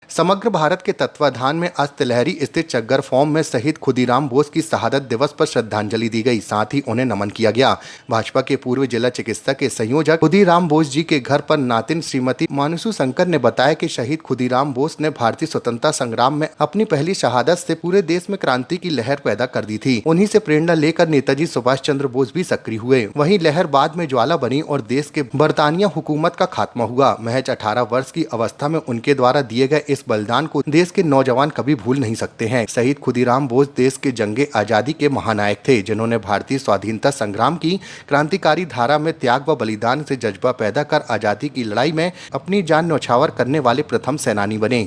समग्र भारत के तत्वाधान में आज तिलहरी स्थित चक्कर फॉर्म में शहीद खुदीराम बोस की शहादत दिवस पर श्रद्धांजलि दी गई, साथ ही उन्हें नमन किया गया। भाजपा के पूर्व जिला चिकित्सक के संयोजक खुदीराम बोस जी के घर पर नातिन श्रीमती मानुषू शंकर ने बताया कि शहीद खुदीराम बोस ने भारतीय स्वतंत्रता संग्राम में अपनी पहली शहादत से पूरे देश में क्रांति की लहर पैदा कर दी थी। उन्हीं से प्रेरणा लेकर नेताजी सुभाष चंद्र बोस भी सक्रिय हुए। वहीं लहर बाद में ज्वाला बनी और देश के बरतानिया हुकूमत का खात्मा हुआ। महज 18 वर्ष की अवस्था में उनके द्वारा दिए गए इस बलिदान को देश के नौजवान कभी भूल नहीं सकते हैं। शहीद खुदीराम बोस देश के जंगे आजादी के महानायक थे, जिन्होंने भारतीय स्वाधीनता संग्राम की क्रांतिकारी धारा में त्याग व बलिदान से जज्बा पैदा कर आजादी की लड़ाई में अपनी जान न्यौछावर करने वाले प्रथम सेनानी बने।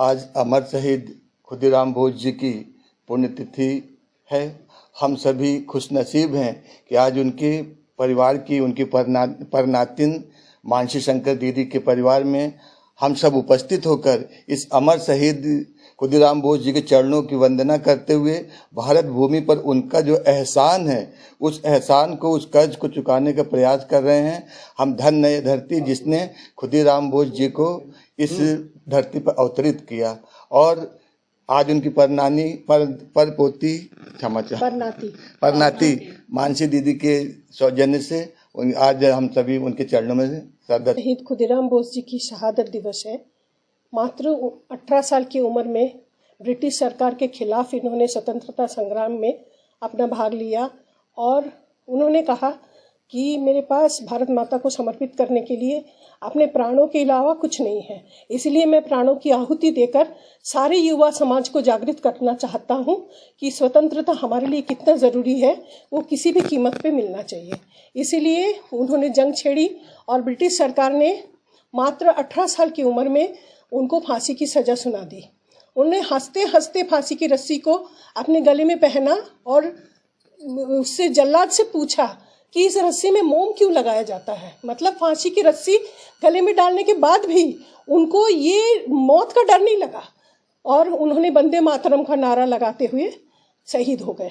आज अमर शहीद खुदीराम बोस जी की पुण्यतिथि है। हम सभी खुशनसीब हैं कि आज उनके परिवार की, उनकी परनातिन मानसी शंकर दीदी के परिवार में हम सब उपस्थित होकर इस अमर शहीद खुदीराम बोस जी के चरणों की वंदना करते हुए भारत भूमि पर उनका जो एहसान है, उस एहसान को, उस कर्ज को चुकाने का प्रयास कर रहे हैं। हम धन्य है धरती जिसने खुदीराम बोस जी को इस धरती पर अवतरित किया। और आज उनकी परपोती परनाती मानसी दीदी के सौजन्य से आज हम सभी उनके चरणों में शहीद खुदीराम बोस जी की शहादत दिवस है। मात्र 18 साल की उम्र में ब्रिटिश सरकार के खिलाफ इन्होंने स्वतंत्रता संग्राम में अपना भाग लिया और उन्होंने कहा कि मेरे पास भारत माता को समर्पित करने के लिए अपने प्राणों के अलावा कुछ नहीं है, इसलिए मैं प्राणों की आहुति देकर सारे युवा समाज को जागृत करना चाहता हूं कि स्वतंत्रता हमारे लिए कितना ज़रूरी है, वो किसी भी कीमत पे मिलना चाहिए। इसीलिए उन्होंने जंग छेड़ी और ब्रिटिश सरकार ने मात्र 18 साल की उम्र में उनको फांसी की सज़ा सुना दी। उन्होंने हंसते हंसते फांसी की रस्सी को अपने गले में पहना और उससे जल्लाद से पूछा कि इस रस्सी में मोम क्यों लगाया जाता है। मतलब फांसी की रस्सी गले में डालने के बाद भी उनको ये मौत का डर नहीं लगा और उन्होंने वंदे मातरम का नारा लगाते हुए शहीद हो गए।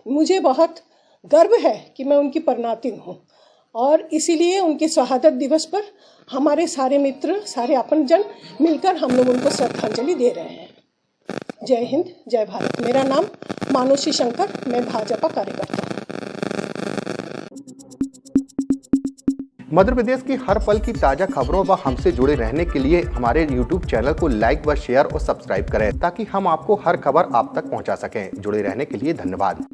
मुझे बहुत गर्व है कि मैं उनकी परनातिन हूँ और इसीलिए उनके शहादत दिवस पर हमारे सारे मित्र, सारे अपनजन मिलकर हम लोग उनको श्रद्धांजलि दे रहे हैं। जय हिंद, जय भारत। मेरा नाम मानुषी शंकर, मैं भाजपा कार्यकर्ता हूँ। मध्य प्रदेश की हर पल की ताजा खबरों व हमसे जुड़े रहने के लिए हमारे YouTube चैनल को लाइक व शेयर और सब्सक्राइब करें, ताकि हम आपको हर खबर आप तक पहुंचा सकें। जुड़े रहने के लिए धन्यवाद।